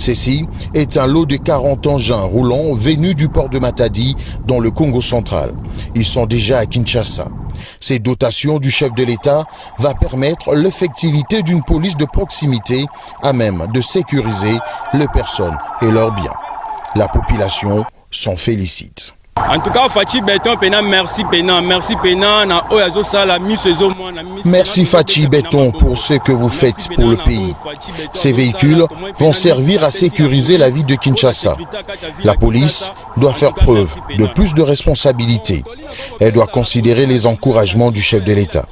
Ceci est un lot de 40 engins roulants venus du port de Matadi dans le Congo central. Ils sont déjà à Kinshasa. Ces dotations du chef de l'État va permettre l'effectivité d'une police de proximité à même de sécuriser les personnes et leurs biens. La population s'en félicite. En tout cas, Fachi Béton, merci Pénan, Merci Fachi Béton pour ce que vous faites pour le pays. Ces véhicules vont servir à sécuriser la vie de Kinshasa. La police doit faire preuve de plus de responsabilité. Elle doit considérer les encouragements du chef de l'État.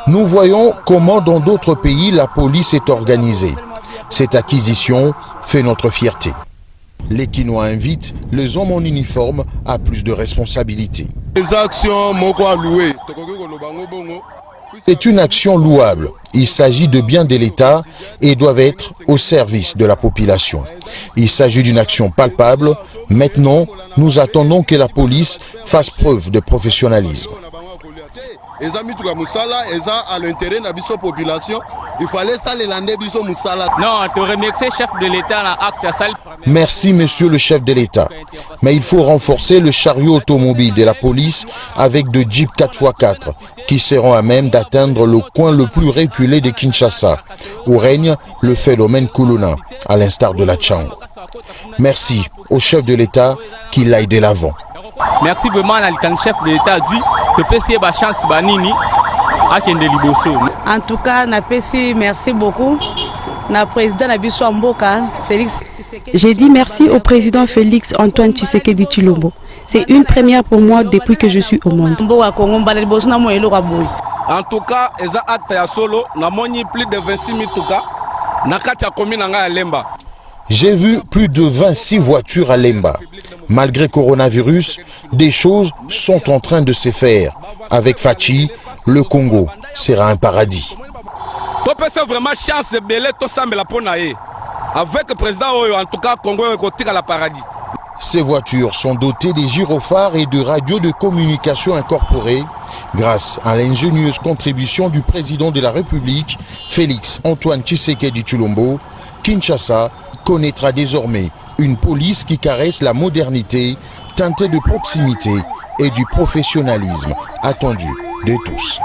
Nous voyons comment dans d'autres pays la police est organisée. Cette acquisition fait notre fierté. Les Kinois invitent les hommes en uniforme à plus de responsabilités. C'est une action louable. Il s'agit de biens de l'État et doivent être au service de la population. Il s'agit d'une action palpable. Maintenant, nous attendons que la police fasse preuve de professionnalisme. Merci monsieur le chef de l'État. Mais il faut renforcer le chariot automobile de la police avec de jeeps 4x4 qui seront à même d'atteindre le coin le plus reculé de Kinshasa, où règne le phénomène Kuluna, à l'instar de la Tchang. Merci au chef de l'État qui l'a aidé l'avant. Merci vraiment à le chef de l'État de passer ma chance banini à Kende Liboso. En tout cas, merci beaucoup. J'ai dit merci au président Félix Antoine Tshisekedi Tshilombo. C'est une première pour moi depuis que je suis au monde. En tout cas, eza acte ya solo na moni plus de 26 000 tuka na kati ya commune nga Lemba. J'ai vu plus de 26 voitures à Lemba. Malgré coronavirus, des choses sont en train de se faire. Avec Fachi, le Congo sera un paradis. Vraiment chance avec le président, en tout cas, Congo est la paradis. Ces voitures sont dotées de gyrophares et de radios de communication incorporées grâce à l'ingénieuse contribution du président de la République, Félix Antoine Tshisekedi Tshilombo. Kinshasa connaîtra désormais une police qui caresse la modernité, teintée de proximité et du professionnalisme attendu de tous.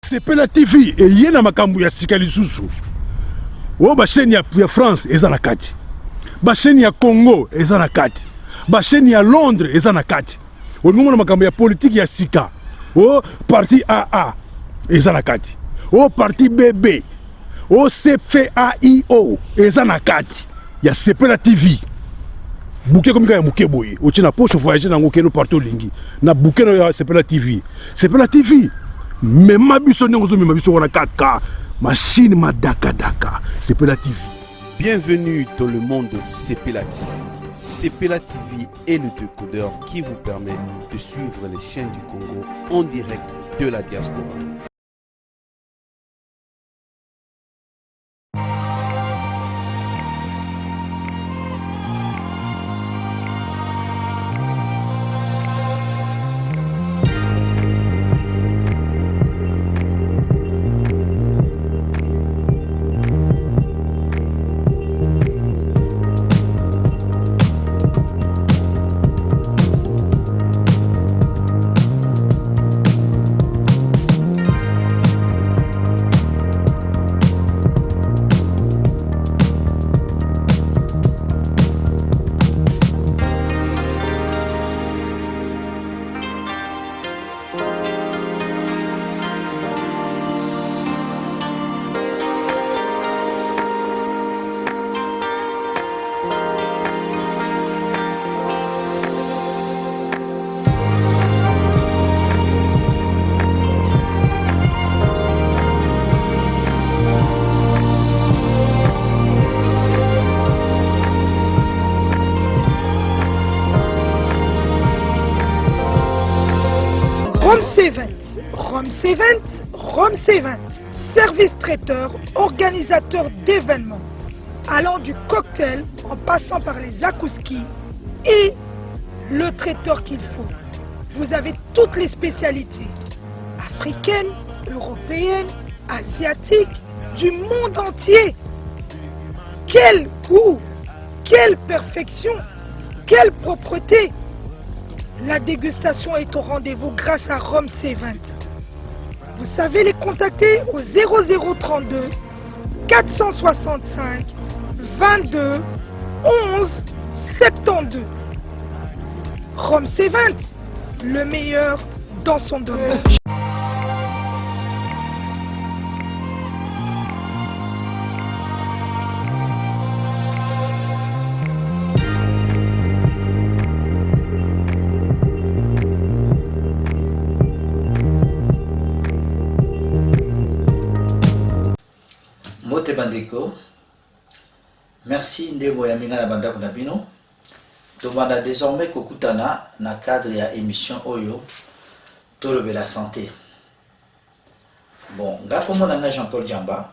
Sepela TV et yena makambu ya sika lisusu. O ba chaîne ya France eza na kati. Ba chaîne ya Congo eza na kati. Ba chaîne ya Londres eza na kati. O ngomona makambu ya politique ya sika. O parti AA eza na kati. O parti BB. O CFAIO eza na kati. Ya Sepela TV. Bouquet comme ya muke boye. O tina poche voyager na ngokeno partout lingi. Na bouquet no ya Sepela TV. Sepela TV. Mais ma biso n'engozo mais ma biso wana 4K machine ma daka Sepela TV. Bienvenue dans le monde de Sepela TV. Sepela TV est le décodeur qui vous permet de suivre les chaînes du Congo en direct de la diaspora. Rome 70, service traiteur, organisateur d'événements, allant du cocktail en passant par les akouskis et le traiteur qu'il faut. Vous avez toutes les spécialités africaines, européennes, asiatiques, du monde entier. Quel goût, quelle perfection, quelle propreté. La dégustation est au rendez-vous grâce à Rome C20. Vous savez les contacter au 0032 465 22 11 72. Rome C20, le meilleur dans son domaine. Mote bandeko, merci ndebo ya minga na bandako na bino. Tobanda désormais kokutana na cadre ya émission oyo tolobe la santé. Bon, nga komona nga Jean-Paul Djamba,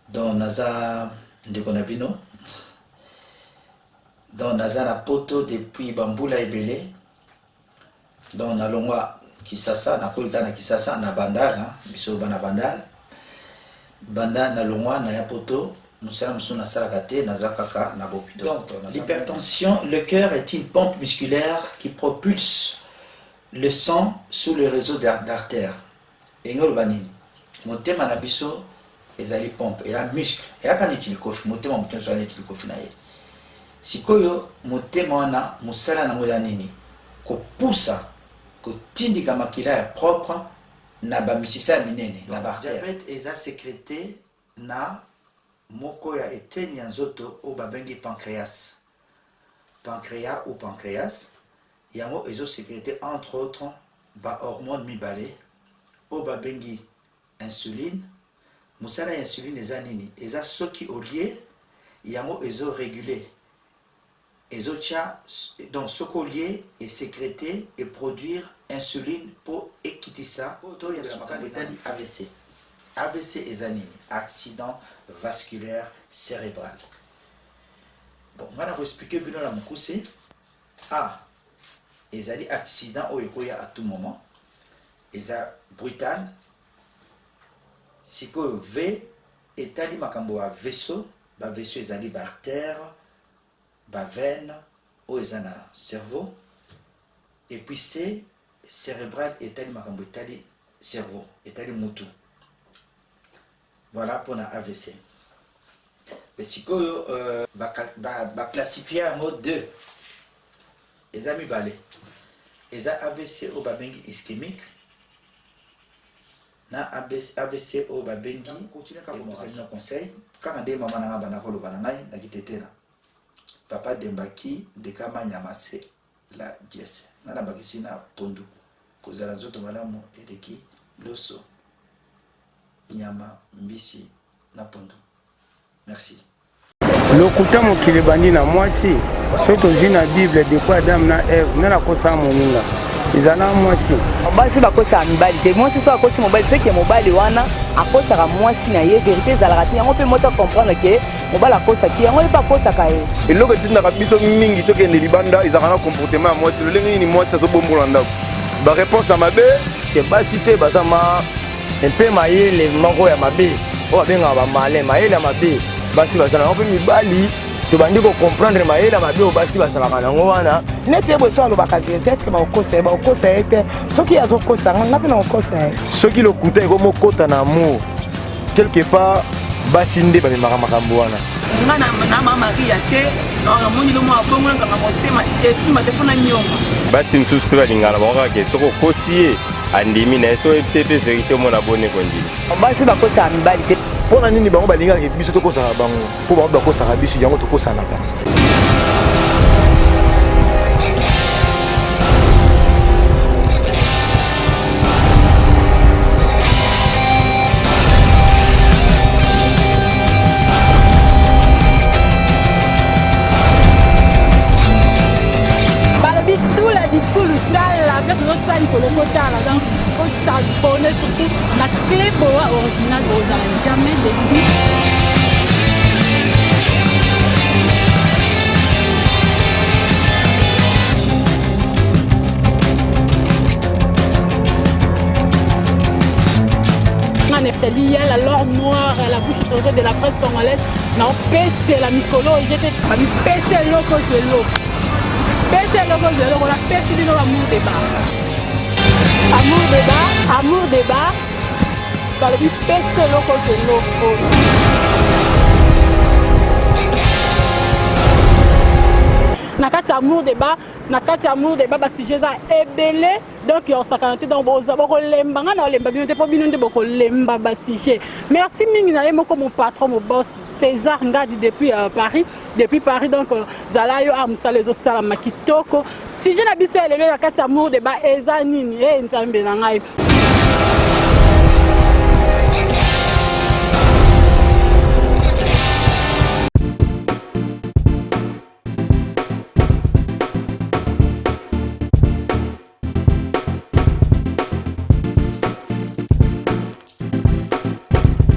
don naza ndeko na bino, don naza na poto depuis Bambula ebele, don na longwa Kisasa, na kolika na Kisasa na Bandal, biso bana Bandal. Banda na longwa na ya poto musala musuna salakate na zakaka na bopito. Donc l'hypertension, le cœur est une pompe musculaire qui propulse le sang sous le réseau d'artères. Engol banini motema na biso ezali pompe et la muscle et aka neti likofi motema mutun so neti likofi na ye. Sikoyo motema wana musala na ngoya nini ko poussa ko tindika makila ya propre na bamisisa minene la diabète eza sécrété na moko ya eteni ya nzoto o babengi pancréas ou pancréas yango ezo sécrété entre autres ba hormone mibale o babengi insuline. Musala ya insuline eza nini eza soki olie yango ezo réguler ezo tia donc soko lié et sécréter et produire insuline pour équiter ça. To ya sukali AVC. AVC eza nini accident vasculaire cérébral. Bon, on va expliquer bino la mukuse. A ezali accident oyo ekoya à tout moment. Eza brutal. Siko V etali makambo a vaisseau, ba vaisseau ezali ba artère, ba veine oyo eza na cerveau. Et puis C cérébral etali makambo etali cerveau, etali mutu. Voilà pour la AVC. Mais si vous classifiez en mode 2, les amis balés, les AVC au babengi ischémique, na AVC au babengi, continuez à vous donner un conseil. Quand on dit maman n'a pas de banana, n'a quitté là. Papa Dembaki de Kama Nyamase la dièse. N'a pas quitté na Pondu. Cause la zoto malamu et de qui loso. Nyama mbisi na Pondu. Merci. Lokuta mokili bandi na mwasi soto zina Bible de quoi Adam na Eve na kosa moninga izana mwasi basi bakosa mibali te mwasi so akosi mobali te ke mobali wana akosa ka mwasi na ye vérité ezalaka te yango pe moto comprendre ke mobali akosa ki yango pas kosa ka ye eloko tinda ka biso mingi to kende libanda ezalaka na comportement ya mwasi lolenge nini mwasi azobombola ndako ba réponse à mabe ke basi pe bazama un peu mayele moko ya mabe o benga ba malin mayele ya mabe basi basala pe mibali to bandi ko comprendre mayele ya mabe o basi basala kana ngo wana neti ebo so alobaka vérité est-ce que ba kosa ete soki azokosa nga pe na kosa soki lokuta eko mokota na amour quelque part basi nde ba memaka makambo wana nga na mama Maria te na moni lo mo abongo nga motema esima te fona nyonga basi msusu pe balingana bakaka ke soko kosie andimi na so FCP vérité mo na bonne kondi basi bakosa mibali te pona nini bango balingaka biso tokosa bango po bango bakosa biso yango tokosa na ka la surtout clé pour original aux jamais déçu. Il y a la lore noire, la bouche creusée de la presse congolaise. Non, PC la Mikolo, j'étais PC loco de l'eau. PC loco de l'eau, on a PC de l'eau, amour débat. Amour débat, amour débat. Dans le but, PC loco de l'eau. Nakati amour débat basi jeza ebele donc on s'akanté dans boza boko lemba ngana lemba bino te po bino nde boko lemba basi je. Merci mingi na yemo comme mon patron mon boss César Ngadi depuis Paris donc zala yo amsa les osala makitoko si je na biso elele nakati amour débat eza nini nzambe na ngai